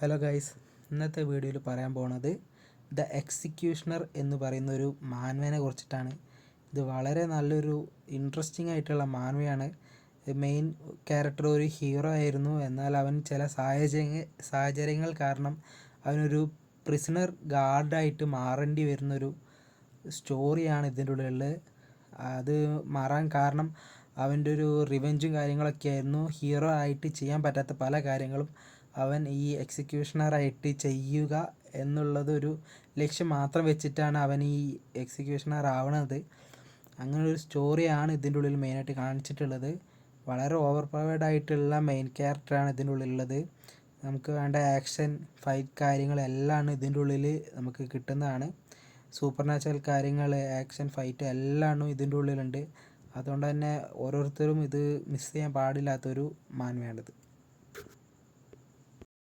Hello guys, ഇന്നത്തെ വീഡിയോയിൽ പറയാൻ പോകുന്നത് ദ എക്സിക്യൂഷണർ എന്ന് പറയുന്ന ഒരു മാൻവയെ കുറിച്ചിട്ടാണ്. ഇത് വളരെ നല്ലൊരു ഇൻട്രസ്റ്റിംഗ് ആയിട്ടുള്ള മാൻവയാണ്. മെയിൻ ക്യാരക്ടർ ഒരു ഹീറോ ആയിരുന്നു. എന്നാൽ അവൻ ചില സാഹചര്യങ്ങൾ കാരണം അവനൊരു പ്രിസണർ ഗാർഡായിട്ട് മാറേണ്ടി വരുന്നൊരു സ്റ്റോറിയാണ് ഇതിൻ്റെ ഉള്ളിലുള്ളത്. അത് മാറാൻ കാരണം അവൻ്റെ ഒരു റിവെഞ്ചും കാര്യങ്ങളൊക്കെ ആയിരുന്നു. ഹീറോ ആയിട്ട് ചെയ്യാൻ പറ്റാത്ത പല കാര്യങ്ങളും അവൻ ഈ എക്സിക്യൂഷണറായിട്ട് ചെയ്യുക എന്നുള്ളതൊരു ലക്ഷ്യം മാത്രം വെച്ചിട്ടാണ് അവൻ ഈ എക്സിക്യൂഷണർ ആവണത്. അങ്ങനൊരു സ്റ്റോറിയാണ് ഇതിൻ്റെ ഉള്ളിൽ മെയിനായിട്ട് കാണിച്ചിട്ടുള്ളത്. വളരെ ഓവർ പവേർഡ് ആയിട്ടുള്ള മെയിൻ ക്യാരക്ടറാണ് ഇതിൻ്റെ ഉള്ളിലുള്ളത്. നമുക്ക് വേണ്ട ആക്ഷൻ, ഫൈറ്റ് കാര്യങ്ങളെല്ലാം ഇതിൻ്റെ ഉള്ളിൽ നമുക്ക് കിട്ടുന്നതാണ്. സൂപ്പർ നാച്ചുറൽ കാര്യങ്ങൾ, ആക്ഷൻ, ഫൈറ്റ് എല്ലാം ഇതിൻ്റെ ഉള്ളിലുണ്ട്. അതുകൊണ്ട് തന്നെ ഓരോരുത്തരും ഇത് മിസ് ചെയ്യാൻ പാടില്ലാത്തൊരു മാൻവയാണിത്.